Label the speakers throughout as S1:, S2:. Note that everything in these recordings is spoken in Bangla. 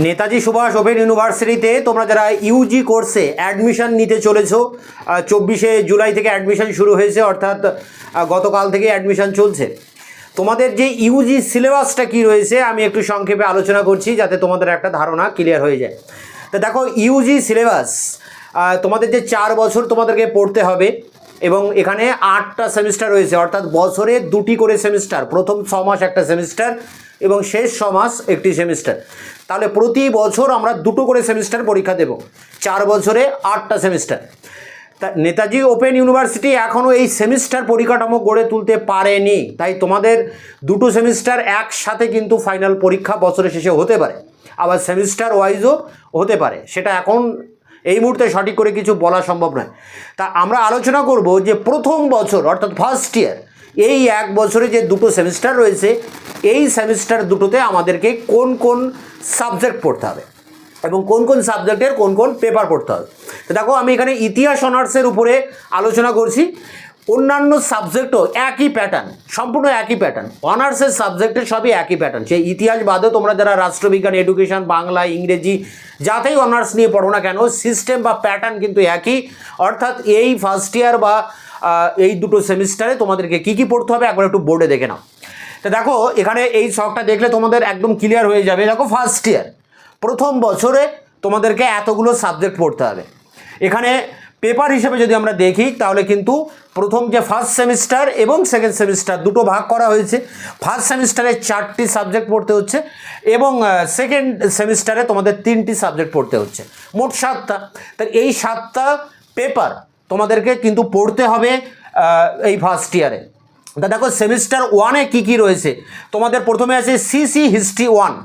S1: নেতাজি সুভাষ ওপেন ইউনিভার্সিটিতে তোমরা যারা ইউজি কোর্সে অ্যাডমিশন নিতে চলেছো 24শে জুলাই থেকে অ্যাডমিশন শুরু হয়েছে, অর্থাৎ গতকাল থেকে অ্যাডমিশন চলছে। তোমাদের যে ইউজি সিলেবাসটা কী রয়েছে আমি একটু সংক্ষেপে আলোচনা করছি যাতে তোমাদের একটা ধারণা ক্লিয়ার হয়ে যায়। তো দেখো, ইউজি সিলেবাস তোমাদের যে 4 বছর তোমাদেরকে পড়তে হবে এবং এখানে 8টা সেমিস্টার রয়েছে, অর্থাৎ বছরে 2টি করে সেমিস্টার, প্রথম 6 মাস একটা সেমিস্টার এবং শেষ 6 মাস একটি সেমিস্টার। তাহলে প্রতি বছর আমরা 2টো করে সেমিস্টার পরীক্ষা দেব, 4 বছরে 8টা সেমিস্টার। তা নেতাজি ওপেন ইউনিভার্সিটি এখনও এই সেমিস্টার পরিকাঠামো গড়ে তুলতে পারেনি, তাই তোমাদের 2টো সেমিস্টার একসাথে কিন্তু ফাইনাল পরীক্ষা বছরের শেষে হতে পারে, আবার সেমিস্টার ওয়াইজও হতে পারে, সেটা এখন এই মুহূর্তে সঠিক করে কিছু বলা সম্ভব নয়। তা আমরা আলোচনা করব যে প্রথম বছর অর্থাৎ ফার্স্ট ইয়ার, এই 1 বছরে যে 2টো সেমিস্টার রয়েছে, এই সেমিস্টার দুটোতে আমাদেরকে কোন কোন সাবজেক্ট পড়তে হবে এবং কোন কোন সাবজেক্টের কোন কোন পেপার পড়তে হবে। তো দেখো, আমি এখানে ইতিহাস অনার্সের উপরে আলোচনা করছি, অন্যান্য সাবজেক্টও একই প্যাটার্ন, সম্পূর্ণ একই প্যাটার্ন, অনার্সের সাবজেক্টের সবই একই প্যাটার্ন। সেই ইতিহাস বাদে তোমরা যারা রাষ্ট্রবিজ্ঞান, এডুকেশন, বাংলা, ইংরেজি যাতেই অনার্স নিয়ে পড়ো না কেন, সিস্টেম বা প্যাটার্ন কিন্তু একই। অর্থাৎ এই ফার্স্ট ইয়ার বা এই 2টো সেমিস্টারে তোমাদেরকে কী কী পড়তে হবে একবার একটু বোর্ডে দেখে নাও। তো দেখো, এখানে এই ছকটা দেখলে তোমাদের একদম ক্লিয়ার হয়ে যাবে। দেখো, ফার্স্ট ইয়ার প্রথম বছরে তোমাদেরকে এতগুলো সাবজেক্ট পড়তে হবে। এখানে পেপার হিসেবে যদি আমরা দেখি তাহলে কিন্তু প্রথম যে ফার্স্ট সেমিস্টার এবং সেকেন্ড সেমিস্টার দুটো ভাগ করা হয়েছে। ফার্স্ট সেমিস্টারে 4টি সাবজেক্ট পড়তে হচ্ছে এবং সেকেন্ড সেমিস্টারে তোমাদের 3টি সাবজেক্ট পড়তে হচ্ছে, মোট 7টা। তাই এই 7টা পেপার তোমাদেরকে কিন্তু পড়তে হবে এই ফার্স্ট ইয়ারে। তা দেখো, সেমিস্টার 1-এ কী কী রয়েছে, তোমাদের প্রথমে আছে সিসি হিস্ট্রি 1,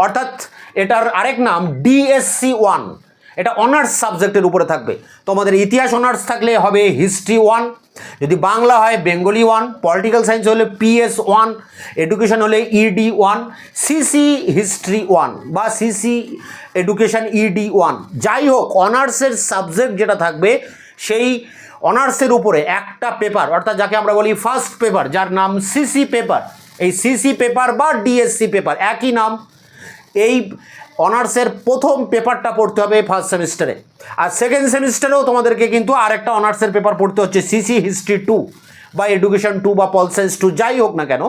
S1: অর্থাৎ এটার আরেক নাম ডিএসসি 1। এটা অনার্স সাবজেক্টের উপরে থাকবে। তোমাদের ইতিহাস অনার্স থাকলে হবে হিস্ট্রি 1, যদি বাংলা হয় বেঙ্গলি 1, পলিটিক্যাল সায়েন্স হলে পিএস 1, এডুকেশন হলে ইডি 1, সিসি হিস্ট্রি 1 বা সিসি এডুকেশন ইডি 1। যাই হোক, অনার্সের সাবজেক্ট যেটা থাকবে সেই অনার্সের উপরে একটা পেপার, অর্থাৎ যাকে আমরা বলি ফার্স্ট পেপার, যার নাম সিসি পেপার, এই সিসি পেপার বা ডিএসসি পেপার একই নাম, এই অনার্সের প্রথম পেপারটা পড়তে হবে ফার্স্ট সেমিস্টারে। আর সেকেন্ড সেমিস্টারেও তোমাদেরকে কিন্তু আরেকটা অনার্সের পেপার পড়তে হচ্ছে, সিসি হিস্ট্রি 2 বা এডুকেশন 2 বা পল সায়েন্স 2, যাই হোক না কেন,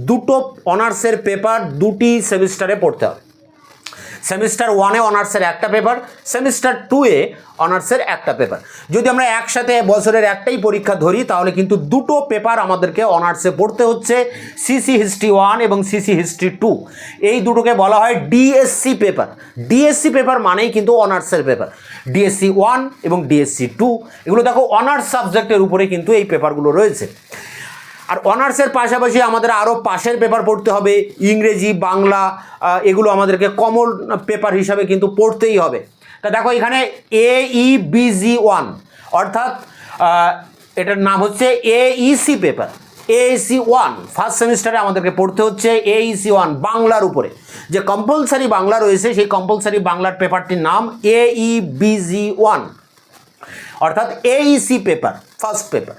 S1: 2টো অনার্সের পেপার 2টি সেমিস্টারে পড়তে হবে। সেমিস্টার 1-এ অনার্সের একটা পেপার, সেমিস্টার 2-এ অনার্সের একটা পেপার। যদি আমরা একসাথে বছরের একটাই পরীক্ষা ধরি তাহলে কিন্তু 2টো পেপার আমাদেরকে অনার্সে পড়তে হচ্ছে, সিসি হিস্ট্রি 1 এবং সিসি হিস্ট্রি 2। এই দুটোকে বলা হয় ডিএসসি পেপার। ডিএসসি পেপার মানেই কিন্তু অনার্সের পেপার। ডিএসসি 1 এবং ডিএসসি 2 এগুলো দেখো অনার্স সাবজেক্টের উপরে কিন্তু এই পেপারগুলো রয়েছে। আর অনার্সের পাশাপাশি আমাদের আরও পাশের পেপার পড়তে হবে, ইংরেজি, বাংলা, এগুলো আমাদেরকে কমন পেপার হিসাবে কিন্তু পড়তেই হবে। তা দেখো, এখানে AEBG 1, অর্থাৎ এটার নাম হচ্ছে AEC পেপার। AEC 1 ফার্স্ট সেমিস্টারে আমাদেরকে পড়তে হচ্ছে AEC 1 বাংলার উপরে। যে কম্পালসারি বাংলা রয়েছে সেই কম্পালসারি বাংলার পেপারটির নাম AEBG 1, অর্থাৎ AEC পেপার, ফার্স্ট পেপার।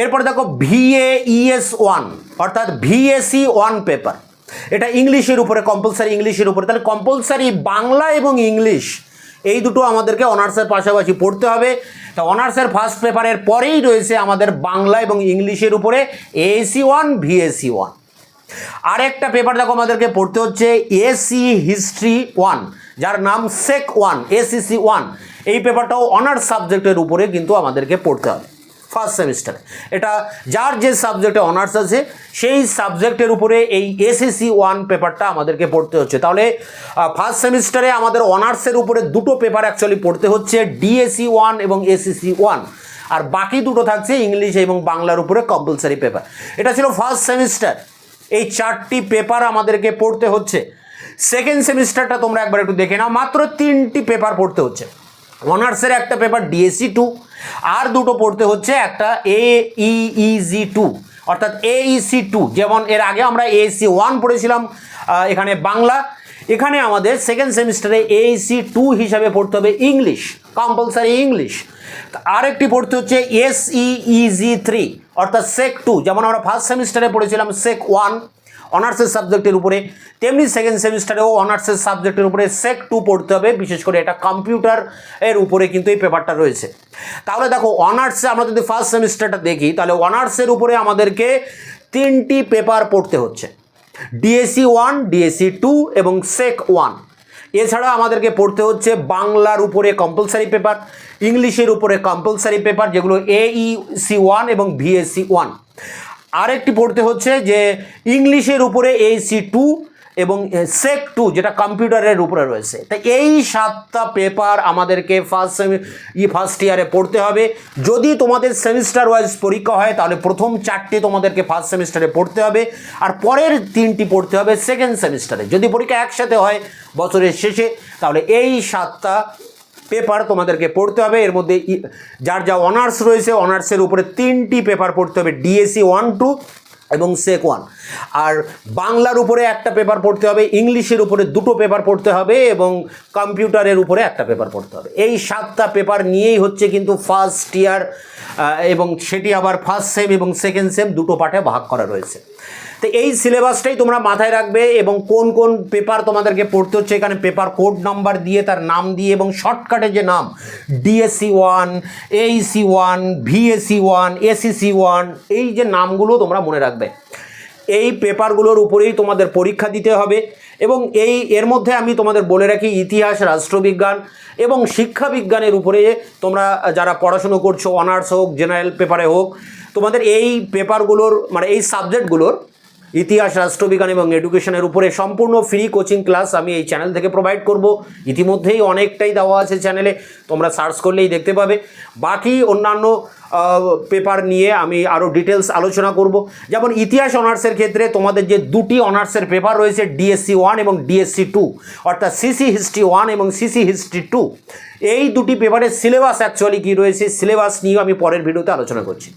S1: এরপরে দেখো VAES 1, অর্থাৎ VAC 1 পেপার, এটা ইংলিশের উপরে, কম্পালসারি ইংলিশের উপরে। তাহলে কম্পালসারি বাংলা এবং ইংলিশ এই দুটো আমাদেরকে অনার্সের পাশাপাশি পড়তে হবে। তা অনার্সের ফার্স্ট পেপারের পরেই রয়েছে আমাদের বাংলা এবং ইংলিশের উপরে AAC 1, VAC 1। আরেকটা পেপার দেখো আমাদেরকে পড়তে হচ্ছে এসি হিস্ট্রি 1, যার নাম সেক 1, ACC 1। এই পেপারটাও অনার্স সাবজেক্টের উপরে কিন্তু আমাদেরকে পড়তে হবে ফার্স্ট সেমিস্টারে। এটা যার যে সাবজেক্টে অনার্স আছে সেই সাবজেক্টের উপরে এই এসএসসি 1 পেপারটা আমাদেরকে পড়তে হচ্ছে। তাহলে ফার্স্ট সেমিস্টারে আমাদের অনার্সের উপরে 2টো পেপার অ্যাকচুয়ালি পড়তে হচ্ছে, ডিএসসি 1 এবং এসএসসি 1, আর বাকি 2টো থাকছে ইংলিশ এবং বাংলার উপরে কম্পালসারি পেপার। এটা ছিল ফার্স্ট সেমিস্টার, এই 4টি পেপার আমাদেরকে পড়তে হচ্ছে। সেকেন্ড সেমিস্টারটা তোমরা একবার একটু দেখে নাও, মাত্র 3টি পেপার পড়তে হচ্ছে। অনার্সের একটা পেপার ডিএসসি 2, আর 2টো পড়তে হচ্ছে একটা AEEG 2, অর্থাৎ AEC 2। যেমন এর আগে আমরা AEC 1 পড়েছিলাম এখানে বাংলা, এখানে আমাদের সেকেন্ড সেমিস্টারে AEC 2 হিসাবে পড়তে হবে ইংলিশ, কম্পালসারি ইংলিশ। আরেকটি পড়তে হচ্ছে SEEG 3, অর্থাৎ সেক 2। যেমন আমরা ফার্স্ট সেমিস্টারে পড়েছিলাম সেক 1, অনার্সের সাবজেক্টের উপরে, তেমনি সেকেন্ড সেমিস্টারেও অনার্সের সাবজেক্টের উপরে সেক 2 পড়তে হবে, বিশেষ করে এটা কম্পিউটার এর উপরে কিন্তু এই পেপারটা রয়েছে। তাহলে দেখো অনার্সে আমরা যদি ফার্স্ট সেমিস্টারটা দেখি, তাহলে অনার্সের উপরে আমাদেরকে 3টি পেপার পড়তে হচ্ছে, ডিএসসি 1, ডিএসসি 2 এবং সেক 1। এছাড়া আমাদেরকে পড়তে হচ্ছে বাংলার উপরে কম্পালসারি পেপার, ইংলিশের উপরে কম্পালসারি পেপার যেগুলো AEC 1 এবং VSC 1। আরেকটি পড়তে হচ্ছে যে ইংলিশের উপরে AEC 2 এবং সেক 2 যেটা কম্পিউটারের উপরে রয়েছে। তাই এই 7টা পেপার আমাদেরকে ফার্স্ট ইয়ারে পড়তে হবে। যদি তোমাদের সেমিস্টার ওয়াইজ পরীক্ষা হয় তাহলে প্রথম 4টে তোমাদেরকে ফার্স্ট সেমিস্টারে পড়তে হবে, আর পরের 3টি পড়তে হবে সেকেন্ড সেমিস্টারে। যদি পরীক্ষা একসাথে হয় বছরের শেষে, তাহলে এই 7টা পেপার তোমাদেরকে পড়তে হবে। এর মধ্যে যার যা অনার্স রয়েছে অনার্সের উপরে 3টি পেপার পড়তে হবে, ডিএসসি 1, 2 এবং সেক 1। আর বাংলার উপরে একটা পেপার পড়তে হবে, ইংলিশের উপরে 2টো পেপার পড়তে হবে এবং কম্পিউটারের উপরে একটা পেপার পড়তে হবে। এই 7টা পেপার নিয়েই হচ্ছে কিন্তু ফার্স্ট ইয়ার, এবং সেটি আবার ফার্স্ট সেম এবং সেকেন্ড সেম 2টো পার্টে ভাগ করা রয়েছে। তো এই সিলেবাসটাই তোমরা মাথায় রাখবে, এবং কোন কোন পেপার তোমাদেরকে পড়তে হচ্ছে এখানে পেপার কোড নাম্বার দিয়ে, তার নাম দিয়ে, এবং শর্টকাটে যে নাম ডিএসসি 1, AEC 1, VSC 1, ACC 1, এই যে নামগুলো তোমরা মনে রাখবে। এই পেপারগুলোর উপরেই তোমাদের পরীক্ষা দিতে হবে। এবং এর মধ্যে আমি তোমাদের বলে রাখি, ইতিহাস, রাষ্ট্রবিজ্ঞান এবং শিক্ষাবিজ্ঞানের উপরে তোমরা যারা পড়াশুনো করছো, অনার্স হোক জেনারেল পেপারে হোক, তোমাদের এই পেপারগুলোর মানে এই সাবজেক্টগুলোর ইতিহাস, রাষ্ট্রবিজ্ঞান এবং এডুকেশনের উপরে সম্পূর্ণ ফ্রি কোচিং ক্লাস আমি এই চ্যানেল থেকে প্রোভাইড করব। ইতিমধ্যেই অনেকটাই দেওয়া আছে চ্যানেলে, তোমরা সার্চ করলেই দেখতে পাবে। বাকি অন্যান্য পেপার নিয়ে আমি আরও ডিটেলস আলোচনা করব। যেমন ইতিহাস অনার্সের ক্ষেত্রে তোমাদের যে 2টি অনার্সের পেপার রয়েছে, ডিএসসি 1 এবং ডিএসসি 2, অর্থাৎ সিসি হিস্ট্রি 1 এবং সিসি হিস্ট্রি 2, এই 2টি পেপারের সিলেবাস অ্যাকচুয়ালি কী রয়েছে, সিলেবাস নিয়েও আমি পরের ভিডিওতে আলোচনা করছি।